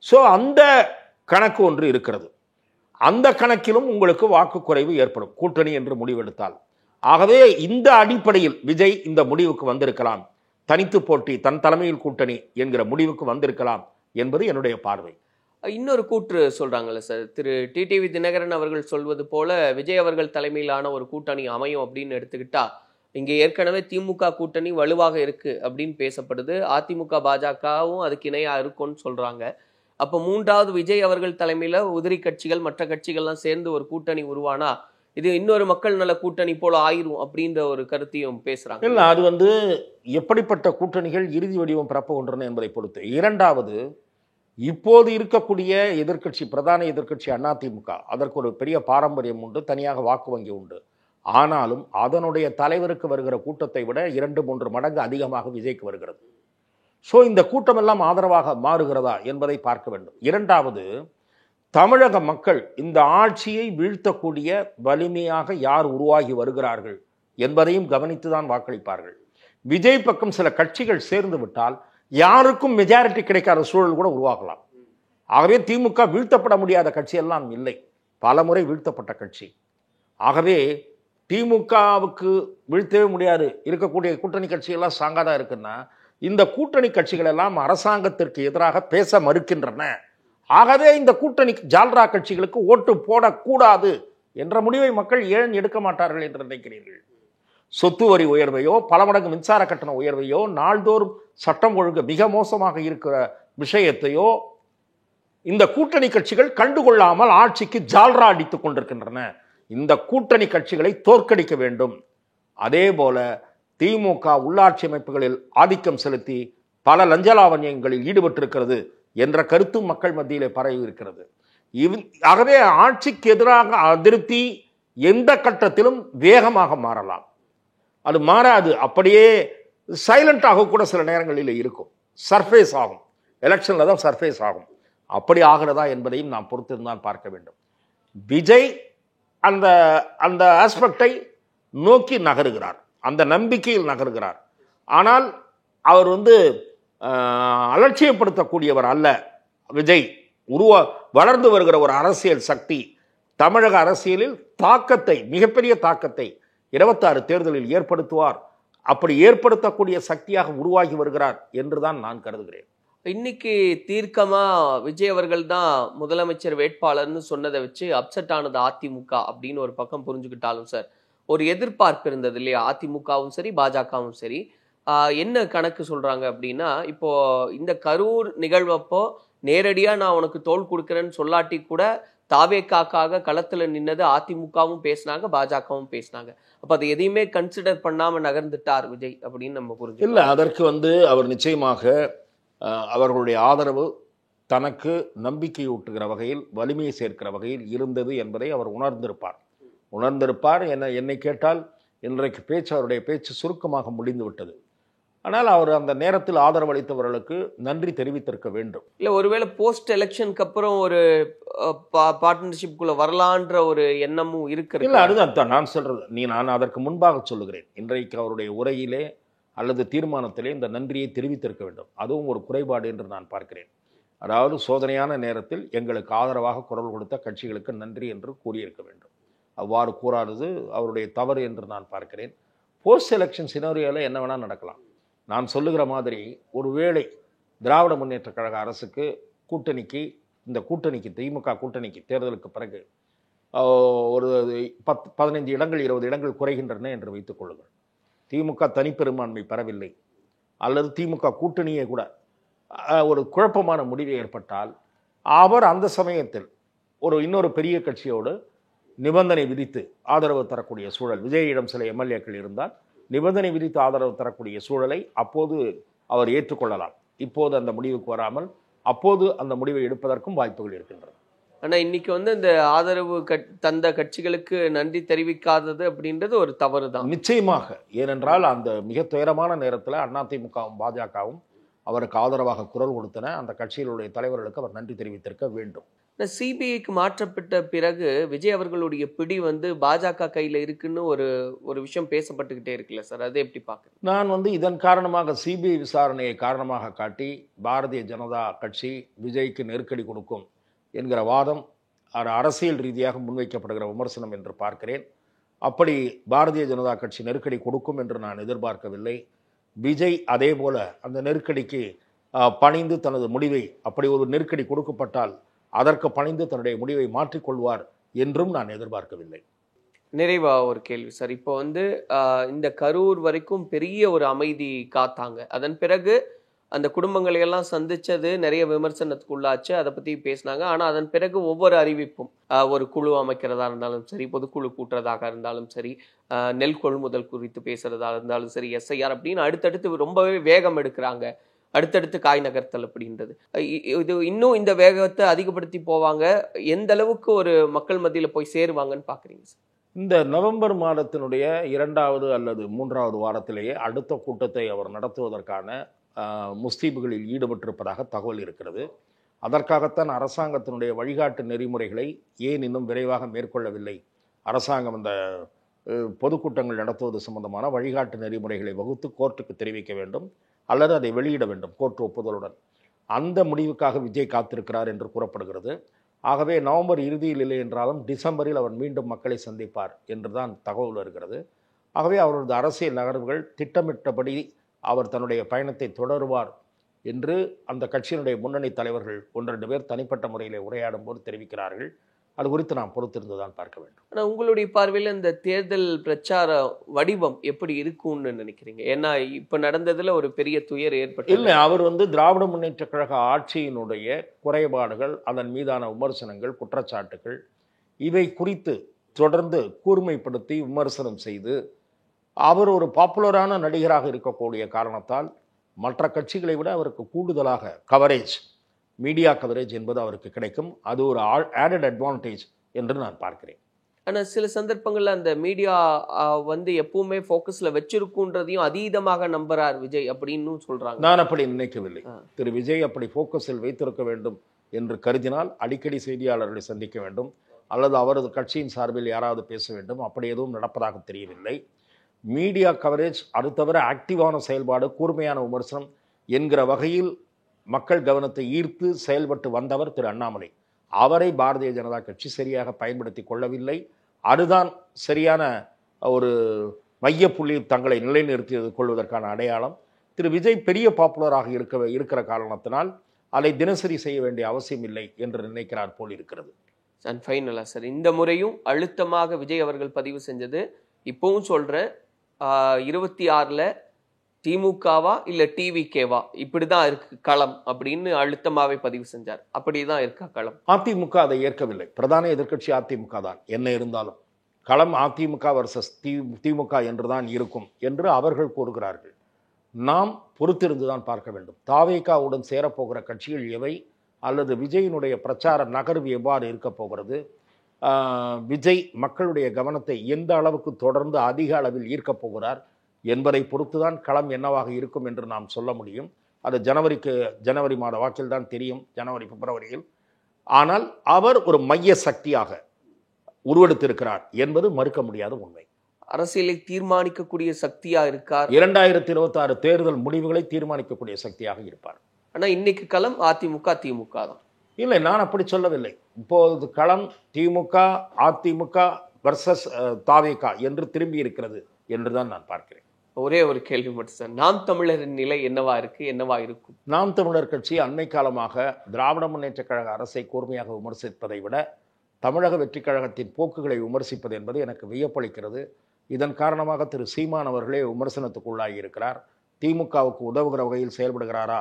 ஸோ அந்த கணக்கு ஒன்று இருக்கிறது. அந்த கணக்கிலும் உங்களுக்கு வாக்கு குறைவு ஏற்படும் கூட்டணி என்று முடிவெடுத்தால். ஆகவே இந்த அடிப்படையில் விஜய் இந்த முடிவுக்கு வந்திருக்கலாம். தனித்து போட்டி, தன் தலைமையில் கூட்டணி என்கிற முடிவுக்கு வந்திருக்கலாம் என்பது என்னுடைய பார்வை. இன்னொரு கூற்று சொல்றாங்கல்ல சார், திரு டிடிவி தினகரன் அவர்கள் சொல்வது போல விஜய் அவர்கள் தலைமையிலான ஒரு கூட்டணி அமையும் அப்படின்னு எடுத்துக்கிட்டா, இங்கே ஏற்கனவே திமுக கூட்டணி வலுவாக இருக்கு அப்படின்னு பேசப்படுது. அதிமுக பாஜகவும் அதுக்கு இணையா இருக்கும்னு சொல்றாங்க. அப்போ 3வது விஜய் அவர்கள் தலைமையில உதிரி கட்சிகள் மற்ற கட்சிகள்லாம் சேர்ந்து ஒரு கூட்டணி உருவானா இது இன்னொரு மக்கள் நல கூட்டணி போல ஆயிரும் அப்படின்ற ஒரு கருத்தையும் பேசுறாங்க. இல்லை, அது எப்படிப்பட்ட கூட்டணிகள் இறுதி வடிவம் பெறப்போகின்றன என்பதை பொறுத்து. 2வது, இப்போது இருக்கக்கூடிய எதிர்க்கட்சி, பிரதான எதிர்க்கட்சி அதிமுக, அதற்கு ஒரு பெரிய பாரம்பரியம் உண்டு, தனியாக வாக்கு வங்கி உண்டு. ஆனாலும் அதனுடைய தலைவருக்கு வருகிற கூட்டத்தை விட 2-3 மடங்கு அதிகமாக விஜய்க்கு வருகிறது. ஸோ இந்த கூட்டமெல்லாம் ஆதரவாக மாறுகிறதா என்பதை பார்க்க வேண்டும். 2வது, தமிழக மக்கள் இந்த ஆட்சியை வீழ்த்தக்கூடிய வலிமையாக யார் உருவாகி வருகிறார்கள் என்பதையும் கவனித்துதான் வாக்களிப்பார்கள். விஜய் பக்கம் சில கட்சிகள் சேர்ந்து விட்டால் யாருக்கும் மெஜாரிட்டி கிடைக்காத சூழல் கூட உருவாகலாம். ஆகவே திமுக வீழ்த்தப்பட முடியாத கட்சியெல்லாம் இல்லை, பல முறை வீழ்த்தப்பட்ட கட்சி. ஆகவே திமுகவுக்கு வீழ்த்தவே முடியாது, இருக்கக்கூடிய கூட்டணி கட்சிகள்லாம் ஸ்ட்ராங்காக தான் இருக்குன்னா, இந்த கூட்டணி கட்சிகள் எல்லாம் அரசாங்கத்திற்கு எதிராக பேச மறுக்கின்றன. ஆகவே இந்த கூட்டணி ஜால்ரா கட்சிகளுக்கு ஓட்டு போடக்கூடாது என்ற முடிவை மக்கள் ஏன் எடுக்க மாட்டார்கள் என்று நினைக்கிறீர்கள்? சொத்து வரி உயர்வையோ, பல மடங்கு மின்சார கட்டண உயர்வையோ, நாள்தோறும் சட்டம் ஒழுங்கு மிக மோசமாக இருக்கிற விஷயத்தையோ இந்த கூட்டணி கட்சிகள் கண்டுகொள்ளாமல் ஆட்சிக்கு ஜால்ரா அடித்துக் கொண்டிருக்கின்றன. இந்த கூட்டணி கட்சிகளை தோற்கடிக்க வேண்டும். அதே போல திமுக உள்ளாட்சி அமைப்புகளில் ஆதிக்கம் செலுத்தி பல லஞ்சலாவண்யங்களில் ஈடுபட்டிருக்கிறது என்ற கருத்தும் மக்கள் மத்தியிலே பரவி இருக்கிறது. ஆகவே ஆட்சிக்கு எதிராக அதிருப்தி எந்த கட்டத்திலும் வேகமாக மாறலாம். அது மாறாது, அப்படியே சைலண்டாக கூட சில நேரங்களில் இருக்கும், சர்ஃபேஸ் ஆகும். எலெக்ஷனில் தான் சர்ஃபேஸ் ஆகும். அப்படி ஆகிறதா என்பதையும் நாம் பொறுத்திருந்தான் பார்க்க வேண்டும். விஜய் அந்த அந்த ஆஸ்பெக்டை நோக்கி நகருகிறார், அந்த நம்பிக்கையில் நகருகிறார். ஆனால் அவர் அலட்சியப்படுத்தக்கூடியவர் அல்ல. விஜய் வளர்ந்து வருகிற ஒரு அரசியல் சக்தி, தமிழக அரசியலில் தாக்கத்தை, மிகப்பெரிய தாக்கத்தை 26 தேர்தலில் ஏற்படுத்துவார். அப்படி ஏற்படுத்தக்கூடிய சக்தியாக உருவாகி வருகிறார் என்றுதான் நான் கருதுகிறேன். இன்னைக்கு தீர்க்கமா விஜய் அவர்கள் தான் முதலமைச்சர் வேட்பாளர்னு சொன்னதை வச்சு அப்செட் ஆனது அதிமுக அப்படின்னு ஒரு பக்கம் புரிஞ்சுக்கிட்டாலும் சார், ஒரு எதிர்பார்ப்பு இருந்தது இல்லையா? அதிமுகவும் சரி பாஜகவும் சரி. என்ன கணக்கு சொல்றாங்க அப்படின்னா, இப்போ இந்த கரூர் நிகழ்வப்போ நேரடியா நான் உனக்கு தோள் கொடுக்குறேன்னு சொல்லாட்டி கூட தாவேக்காக்காக களத்துல நின்னது அதிமுகவும் பேசினாங்க, பாஜகவும் பேசினாங்க. அப்ப அது எதையுமே கன்சிடர் பண்ணாம நகர்ந்துட்டார் விஜய் அப்படின்னு நம்ம புரிஞ்சு இல்லை, அதற்கு அவர் நிச்சயமாக அவர்களுடைய ஆதரவு தனக்கு நம்பிக்கையூட்டுகிற வகையில், வலிமையை சேர்க்கிற வகையில் இருந்தது என்பதை அவர் உணர்ந்திருப்பார். என்னை கேட்டால் இன்றைக்கு அவருடைய பேச்சு சுருக்கமாக முடிந்து விட்டது. ஆனால் அவர் அந்த நேரத்தில் ஆதரவு அளித்தவர்களுக்கு நன்றி தெரிவித்திருக்க வேண்டும். இல்லை, ஒருவேளை போஸ்ட் எலெக்ஷனுக்கு அப்புறம் ஒரு பார்ட்னர்ஷிப்குள்ள வரலான்ற ஒரு எண்ணமும் இருக்கு. இல்லை, அதுதான் நான் சொல்றது. நான் அதற்கு முன்பாக சொல்லுகிறேன். இன்றைக்கு அவருடைய உரையிலே அல்லது தீர்மானத்திலே இந்த நன்றியை தெரிவித்திருக்க வேண்டும். அதுவும் ஒரு குறைபாடு என்று நான் பார்க்கிறேன். அதாவது சோதனையான நேரத்தில் எங்களுக்கு ஆதரவாக குரல் கொடுத்த கட்சிகளுக்கு நன்றி என்று கூறியிருக்க வேண்டும். அவ்வாறு கூறாதது அவருடைய தவறு என்று நான் பார்க்கிறேன். போஸ்ட் எலெக்ஷன் சினாரியோவில் என்ன வேணால் நடக்கலாம். நான் சொல்லுகிற மாதிரி ஒருவேளை திராவிட முன்னேற்ற கழக அரசுக்கு இந்த கூட்டணிக்கு திமுக கூட்டணிக்கு தேர்தலுக்கு பிறகு ஒரு 15 இடங்கள் 20 இடங்கள் குறைகின்றன என்று வைத்துக் கொள்ளுங்கள். திமுக தனிப்பெரும்பான்மை பெறவில்லை அல்லது திமுக கூட்டணியே கூட ஒரு குழப்பமான முடிவு ஏற்பட்டால் அவர் அந்த சமயத்தில் இன்னொரு பெரிய கட்சியோடு நிபந்தனை விதித்து ஆதரவு தரக்கூடிய சூழல், விஜயிடம் சில எம்எல்ஏக்கள் இருந்தால் நிபந்தனை விதித்து ஆதரவு தரக்கூடிய சூழலை அப்போது அவர் ஏற்றுக்கொள்ளலாம். இப்போது அந்த முடிவுக்கு வராமல் அப்போது அந்த முடிவை எடுப்பதற்கும் வாய்ப்புகள் இருக்கின்றன. ஆனால் இன்னைக்கு இந்த ஆதரவு தந்த கட்சிகளுக்கு நன்றி தெரிவிக்காதது அப்படின்றது ஒரு தவறு தான் நிச்சயமாக. ஏனென்றால் அந்த மிக துயரமான நேரத்தில் அதிமுகவும் பாஜகவும் அவருக்கு ஆதரவாக குரல் கொடுத்தன. அந்த கட்சிகளுடைய தலைவர்களுக்கு அவர் நன்றி தெரிவித்திருக்க வேண்டும். சிபிஐக்கு மாற்றப்பட்ட பிறகு விஜய் அவர்களுடைய பிடி பாஜக கையில் இருக்குன்னு ஒரு விஷயம் பேசப்பட்டுக்கிட்டே இருக்குல்ல சார், அதை எப்படி பார்க்குறேன்? நான் இதன் காரணமாக சிபிஐ விசாரணையை காரணமாக காட்டி பாரதிய ஜனதா கட்சி விஜய்க்கு நெருக்கடி கொடுக்கும் என்கிற வாதம் அரசியல் ரீதியாக முன்வைக்கப்படுகிற விமர்சனம் என்று பார்க்கிறேன். அப்படி பாரதிய ஜனதா கட்சி நெருக்கடி கொடுக்கும் என்று நான் எதிர்பார்க்கவில்லை. விஜய் அதே போல அந்த நெருக்கடிக்கு பணிந்து தனது முடிவை, அப்படி ஒரு நெருக்கடி கொடுக்கப்பட்டால் அதற்கு பணிந்து தன்னுடைய முடிவை மாற்றிக்கொள்வார் என்றும் நான் எதிர்பார்க்கவில்லை. நிறைவா ஒரு கேள்வி சார், இப்போ இந்த கரூர் வரைக்கும் பெரிய ஒரு அமைதி காத்தாங்க. அதன் பிறகு அந்த குடும்பங்களை எல்லாம் சந்திச்சது நிறைய விமர்சனத்துக்கு உள்ளாச்சு, அதை பத்தி பேசினாங்க. ஆனா அதன் பிறகு ஒவ்வொரு அறிவிப்பும், ஒரு குழு அமைக்கிறதா இருந்தாலும் சரி, பொதுக்குழு கூட்டுறதாக இருந்தாலும் சரி, நெல் கொள்முதல் குறித்து பேசுறதா இருந்தாலும் சரி, எஸ்ஐஆர் அப்படின்னு அடுத்தடுத்து ரொம்பவே வேகம் எடுக்கிறாங்க. அடுத்தடுத்து காய் நகர்த்தல் அப்படின்றது இது இன்னும் இந்த வேகத்தை அதிகப்படுத்தி போவாங்க. எந்த அளவுக்கு ஒரு மக்கள் மத்தியில் போய் சேருவாங்கன்னு பாக்குறீங்க சார்? இந்த நவம்பர் மாதத்தினுடைய 2வது அல்லது 3வது வாரத்திலேயே அடுத்த கூட்டத்தை அவர் நடத்துவதற்கான முஸ்தீபுகளில் ஈடுபட்டிருப்பதாக தகவல் இருக்கிறது. அதற்காகத்தான் அரசாங்கத்தினுடைய வழிகாட்டு நெறிமுறைகளை ஏன் இன்னும் விரைவாக மேற்கொள்ளவில்லை? அரசாங்கம் இந்த பொதுக்கூட்டங்கள் நடத்துவது சம்பந்தமான வழிகாட்டு நெறிமுறைகளை வகுத்து கோர்ட்டுக்கு தெரிவிக்க வேண்டும் அல்லது அதை வெளியிட வேண்டும் கோர்ட் ஒப்புதலுடன். அந்த முடிவுக்காக விஜய் காத்திருக்கிறார் என்று கூறப்படுகிறது. ஆகவே நவம்பர் இறுதியில் இல்லை என்றாலும் டிசம்பரில் அவர் மீண்டும் மக்களை சந்திப்பார் என்றுதான் தகவல் வருகிறது. ஆகவே அவரது அரசியல் நகர்வுகள் திட்டமிட்டபடி அவர் தன்னுடைய பயணத்தை தொடருவார் என்று அந்த கட்சியினுடைய முன்னணி தலைவர்கள் 1-2 பேர் தனிப்பட்ட முறையில் உரையாடும் போது தெரிவிக்கிறார்கள். அது குறித்து நாம் பொறுத்திருந்துதான் பார்க்க வேண்டும். ஆனால் உங்களுடைய பார்வையில் இந்த தேர்தல் பிரச்சார வடிவம் எப்படி இருக்கும்னு நினைக்கிறீங்க? ஏன்னா இப்ப நடந்ததுல ஒரு பெரிய துயர் ஏற்பட்டு இல்லை, அவர் திராவிட முன்னேற்ற கழக ஆட்சியினுடைய குறைபாடுகள், அதன் மீதான விமர்சனங்கள், குற்றச்சாட்டுகள் இவை குறித்து தொடர்ந்து கூர்மைப்படுத்தி விமர்சனம் செய்து அவர் ஒரு பாப்புலரான நடிகராக இருக்கக்கூடிய காரணத்தால் மற்ற கட்சிகளை விட அவருக்கு கூடுதலாக கவரேஜ், மீடியா கவரேஜ் என்பது அவருக்கு கிடைக்கும். அது ஒரு ஆடட் அட்வான்டேஜ் என்று நான் பார்க்கிறேன். ஆனால் சில சந்தர்ப்பங்களில் அந்த மீடியா எப்பவுமே ஃபோக்கஸில் வச்சிருக்குன்றதையும் அதீதமாக நம்புறார் விஜய் அப்படின்னு சொல்றாங்க. நான் அப்படி நினைக்கவில்லை. திரு விஜய் அப்படி ஃபோக்கஸில் வைத்திருக்க வேண்டும் என்று கருதினால் அடிக்கடி செய்தியாளர்களை சந்திக்க வேண்டும் அல்லது அவரது கட்சியின் சார்பில் யாராவது பேச வேண்டும். அப்படி எதுவும் நடப்பதாக தெரியவில்லை. மீடியா கவரேஜ், அது தவிர ஆக்டிவான செயல்பாடு, கூர்மையான விமர்சனம் என்கிற வகையில் மக்கள் கவனத்தை ஈர்த்து செயல்பட்டு வந்தவர் திரு அண்ணாமலை. அவரை பாரதிய ஜனதா கட்சி சரியாக பயன்படுத்தி கொள்ளவில்லை. அதுதான் சரியான ஒரு மையப்புள்ளியில் தங்களை நிலைநிறுத்தியது கொள்வதற்கான அடையாளம். திரு விஜய் பெரிய பாப்புலராக இருக்கிற காரணத்தினால் அதை தினசரி செய்ய வேண்டிய அவசியம் இல்லை என்று நினைக்கிறார் போல் இருக்கிறது. அண்ட் ஃபைனலா சார், இந்த முறையும் அழுத்தமாக விஜய் அவர்கள் பதிவு செஞ்சது, இப்பவும் சொல்ற 26ல திமுகவா இல்ல டிவிகேவா இப்படிதான் இருக்கு களம் அப்படின்னு அழுத்தமாவே பதிவு செஞ்சார். அப்படிதான் இருக்கா களம்? அதிமுக அதை ஏற்கவில்லை. பிரதான எதிர்க்கட்சி அதிமுக தான். என்ன இருந்தாலும் களம் அதிமுக வர்சஸ் திமுக என்றுதான் இருக்கும் என்று அவர்கள் கூறுகிறார்கள். நாம் பொறுத்திருந்துதான் பார்க்க வேண்டும். தாவேகாவுடன் சேரப்போகிற கட்சிகள் எவை, அல்லது விஜயினுடைய பிரச்சார நகர்வு எவ்வாறு இருக்க போகிறது, விஜய் மக்களுடைய கவனத்தை எந்த அளவுக்கு தொடர்ந்து அதிக அளவில் ஈர்க்கப் போகிறார் என்பதை பொறுத்துதான் களம் என்னவாக இருக்கும் என்று நாம் சொல்ல முடியும். அது ஜனவரி மாத வாக்கில் தான் தெரியும், ஜனவரி பிப்ரவரியில். ஆனால் அவர் ஒரு மைய சக்தியாக உருவெடுத்திருக்கிறார் என்பது மறுக்க முடியாத உண்மை. அரசியலை தீர்மானிக்கக்கூடிய சக்தியா இருக்கார். 2026 தேர்தல் முடிவுகளை தீர்மானிக்கக்கூடிய சக்தியாக இருப்பார். ஆனா இன்னைக்கு களம் அதிமுக திமுக தான். இல்லை, நான் அப்படி சொல்லவில்லை. இப்போது களம் திமுக அதிமுக வர்சஸ் தாவேகா என்று திரும்பி இருக்கிறது என்றுதான் நான் பார்க்கிறேன். ஒரே ஒரு கேள்வி மட்டும் சார், நாம் தமிழரின் நிலை என்னவா இருக்கு, என்னவா இருக்கும்? நாம் தமிழர் கட்சி அண்மை காலமாக திராவிட முன்னேற்ற கழக அரசை கூர்மையாக விமர்சிப்பதை விட தமிழக வெற்றி கழகத்தின் போக்குகளை விமர்சிப்பது என்பது எனக்கு வியப்பளிக்கிறது. இதன் காரணமாக திரு சீமான் அவர்களே விமர்சனத்துக்குள்ளாகி இருக்கிறார். திமுகவுக்கு உதவுகிற வகையில் செயல்படுகிறாரா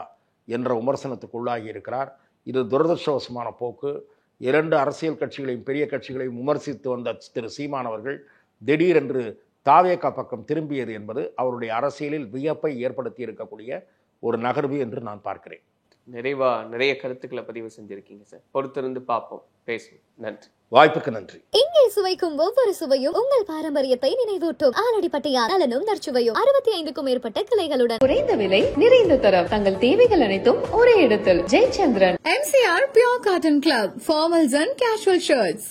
என்ற விமர்சனத்துக்குள்ளாகி இருக்கிறார். இது துரதிருஷ்டவசமான போக்கு. 2 அரசியல் கட்சிகளையும் பெரிய கட்சிகளையும் விமர்சித்து வந்த திரு சீமான் அவர்கள் திடீரென்று தாவேகா பக்கம் திரும்பியது என்பது அவருடைய அரசியலில் வியப்பை ஏற்படுத்தி இருக்கக்கூடிய ஒரு நகர்வு என்று நான் பார்க்கிறேன். நிறைய கருத்துக்களை பதிவு செஞ்சிருக்கீங்க சார். பொறுத்திருந்து பார்ப்போம், பேசுவோம். நன்றி, வாய்ப்புக்கு நன்றி. இங்கே சுவைக்கும் ஒவ்வொரு சுவையும் உங்கள் பாரம்பரியத்தை நினைவூட்டும் ஆலடிப்பட்டியார் நலனும் நற்சுவையும் 65க்கும் மேற்பட்ட கிளைகளுடன் குறைந்த விலை, நிறைந்த தரம், தங்கள் தேவைகள் அனைத்தும் ஒரே இடத்தில். Jayachandran. MCR Pure Cotton Club, formals and casual shirts.